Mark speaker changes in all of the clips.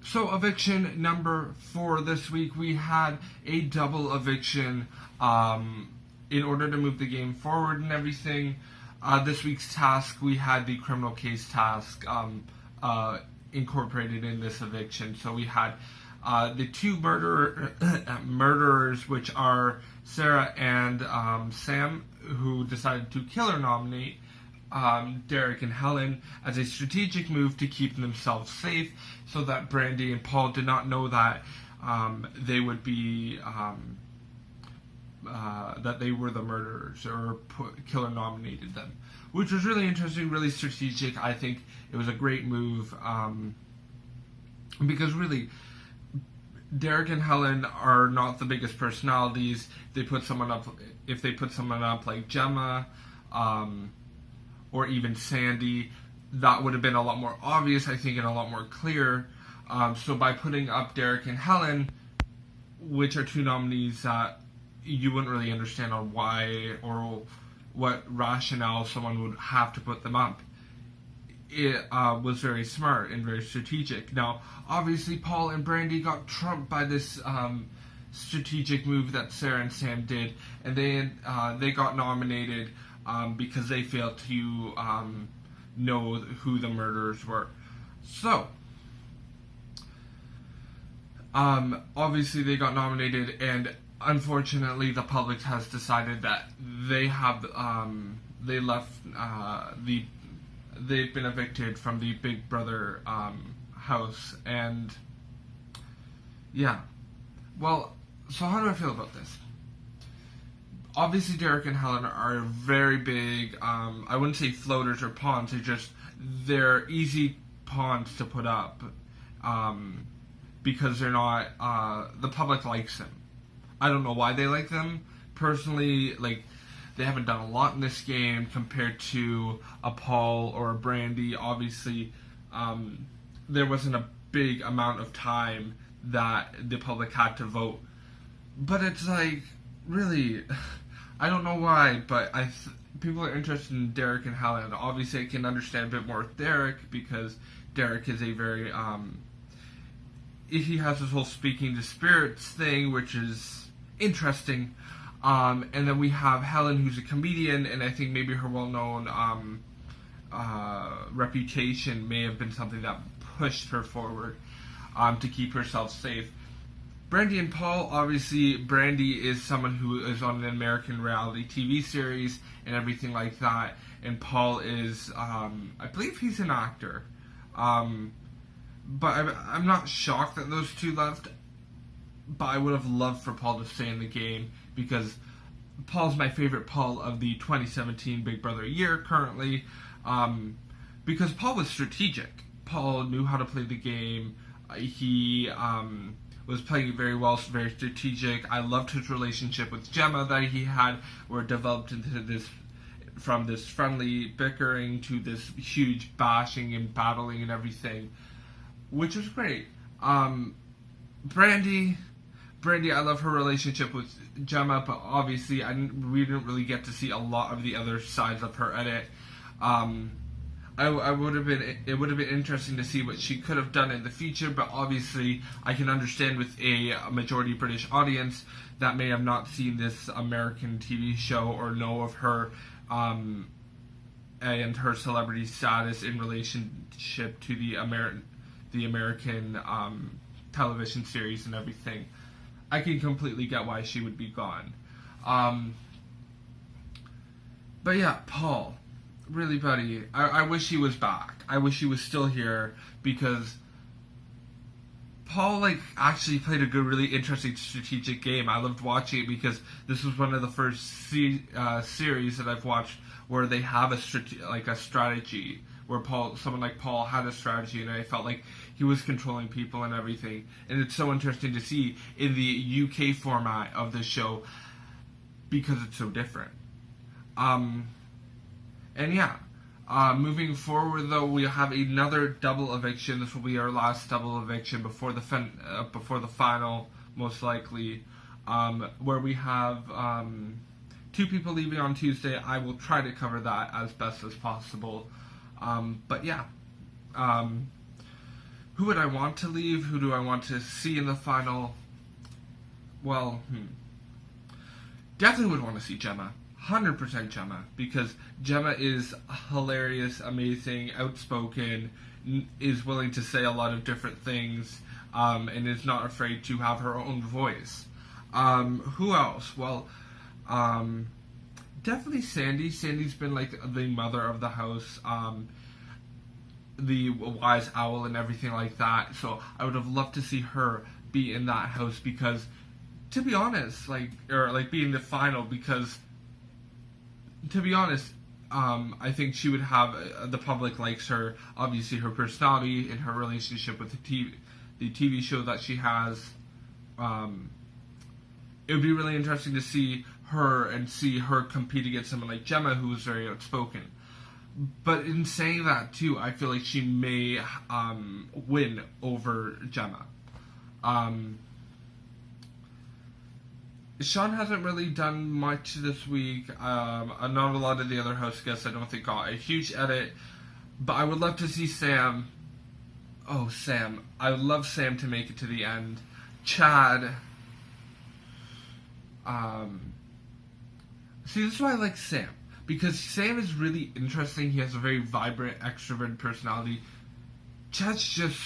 Speaker 1: So eviction number 4 this week, we had a double eviction in order to move the game forward and everything. This week's task, we had the criminal case task incorporated in this eviction. So we had the two murderers, which are Sarah and Sam, who decided to kill or nominate Derek and Helen as a strategic move to keep themselves safe, so that Brandi and Paul did not know that they would be that they were the murderers or killer nominated them, which was really interesting, really strategic. I think it was a great move because really Derek and Helen are not the biggest personalities. If they put someone up like Gemma or even Sandy, that would have been a lot more obvious, I think, and a lot more clear. So by putting up Derek and Helen, which are two nominees that you wouldn't really understand on why or what rationale someone would have to put them up, it was very smart and very strategic. Now, obviously, Paul and Brandi got trumped by this strategic move that Sarah and Sam did, and they got nominated because they failed to know who the murderers were. So, obviously they got nominated, and unfortunately the public has decided that they've been evicted from the Big Brother house, and yeah. Well, so how do I feel about this? Obviously, Derek and Helen are very big, I wouldn't say floaters or pawns, they're easy pawns to put up, because they're not, the public likes them. I don't know why they like them. Personally, they haven't done a lot in this game compared to a Paul or a Brandi. Obviously, there wasn't a big amount of time that the public had to vote. But it's really, I don't know why, but people are interested in Derek and Helen. Obviously, I can understand a bit more with Derek, because Derek is a very, he has this whole speaking to spirits thing, which is interesting. And then we have Helen, who's a comedian, and I think maybe her well-known reputation may have been something that pushed her forward to keep herself safe. Brandi and Paul, obviously, Brandi is someone who is on an American reality TV series and everything like that, and Paul is, I believe he's an actor. But I'm not shocked that those two left, but I would have loved for Paul to stay in the game, because Paul's my favorite Paul of the 2017 Big Brother year currently, because Paul was strategic. Paul knew how to play the game. He was playing it very well, very strategic. I loved his relationship with Gemma that he had, where it developed into this, from this friendly bickering to this huge bashing and battling and everything, which was great. Brandi, I love her relationship with Gemma, but obviously we didn't really get to see a lot of the other sides of her edit. It would have been interesting to see what she could have done in the future, but obviously I can understand with a majority British audience that may have not seen this American TV show or know of her and her celebrity status in relationship to the American television series and everything. I can completely get why she would be gone. But yeah, Paul. Really, buddy, I wish he was back. I wish he was still here, because Paul, actually played a good, really interesting strategic game. I loved watching it, because this was one of the first series that I've watched where they have a strategy, where someone like Paul had a strategy, and I felt like he was controlling people and everything. And it's so interesting to see in the UK format of the show, because it's so different. And yeah, moving forward though, we have another double eviction. This will be our last double eviction before the final, most likely, where we have 2 people leaving on Tuesday. I will try to cover that as best as possible. But yeah, Who would I want to leave? Who do I want to see in the final? Well, definitely would want to see Gemma. 100% Gemma. Because Gemma is hilarious, amazing, outspoken, is willing to say a lot of different things, and is not afraid to have her own voice. Who else? Well, definitely Sandy. Sandy's been like the mother of the house, the wise owl and everything like that. So I would have loved to see her be in that house because, to be honest, be in the final because, to be honest, I think she would have, the public likes her, obviously her personality and her relationship with the TV show that she has. It would be really interesting to see her compete against someone like Gemma, who is very outspoken. But in saying that too, I feel like she may win over Gemma. Sean hasn't really done much this week. Not a lot of the other host guests I don't think got a huge edit. But I would love to see Sam. Oh, Sam. I would love Sam to make it to the end. Chad. See, this is why I like Sam. Because Sam is really interesting. He has a very vibrant, extroverted personality. Chad's just,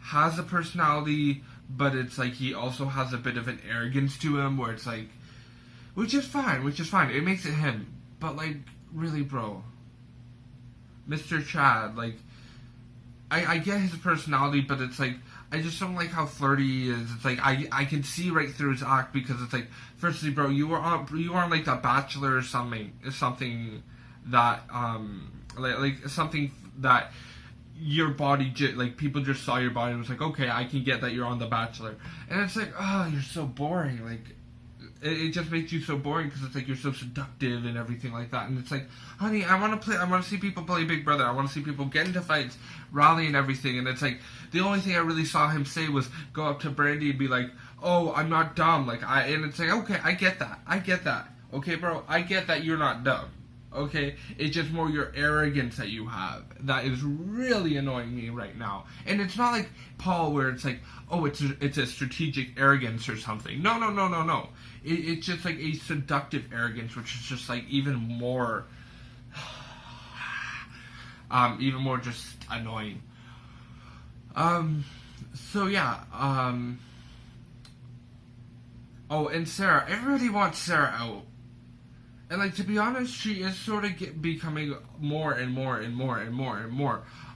Speaker 1: has a personality, but it's he also has a bit of an arrogance to him, where it's which is fine. It makes it him. But, really, bro. Mr. Chad, I get his personality, but it's I just don't like how flirty he is. It's I can see right through his act because it's firstly, bro, you are on The Bachelor or something that something that your body people just saw your body and was okay, I can get that you're on The Bachelor, and it's oh, you're so boring. It just makes you so boring because it's you're so seductive and everything like that, and it's honey, I want to see people play Big Brother. I want to see people get into fights, rally and everything, and it's the only thing I really saw him say was go up to Brandi and be oh, I'm not dumb, and it's okay, I get that, okay, bro, I get that you're not dumb, okay, it's just more your arrogance that you have that is really annoying me right now. And it's not like Paul where it's oh, it's a strategic arrogance or something. No. It's just a seductive arrogance, which is just even more just annoying. So yeah, oh, and Sarah, everybody wants Sarah out. And to be honest, she is sort of becoming more and more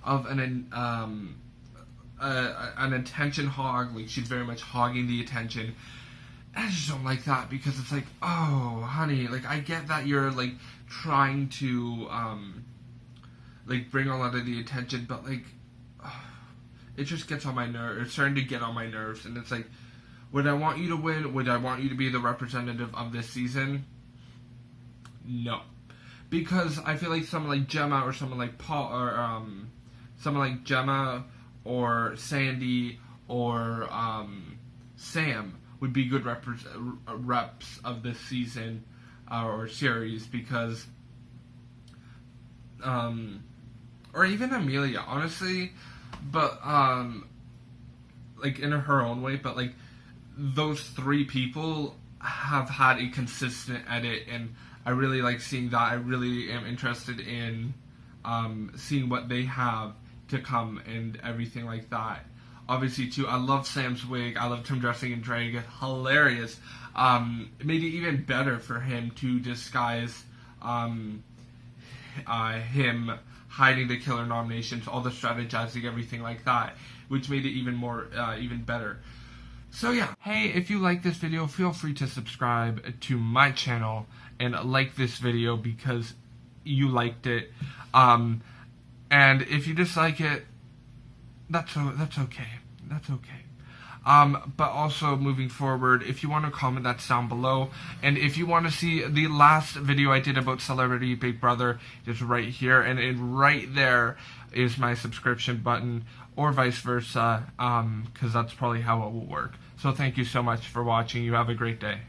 Speaker 1: of an attention hog. She's very much hogging the attention. I just don't like that because it's oh, honey, I get that you're trying to bring a lot of the attention, but it just gets on my nerves. It's starting to get on my nerves, and it's would I want you to win? Would I want you to be the representative of this season? No, because I feel someone like Gemma or someone like Paul or someone like Gemma or Sandy or Sam would be good reps of this season or series, because or even Amelia, honestly, but in her own way, but those three people have had a consistent edit, and I really like seeing that. I really am interested in seeing what they have to come and everything like that. Obviously, too, I love Sam's wig. I loved him dressing in drag. Hilarious. It made it even better for him to disguise him hiding the killer nominations, all the strategizing, everything like that, which made it even more, even better. So yeah, hey, if you like this video, feel free to subscribe to my channel and like this video because you liked it. And if you dislike it, that's okay. That's okay. But also, moving forward, if you want to comment, that's down below. And if you want to see the last video I did about Celebrity Big Brother, it's right here. And right there is my subscription button, or vice versa, because that's probably how it will work. So thank you so much for watching. You have a great day.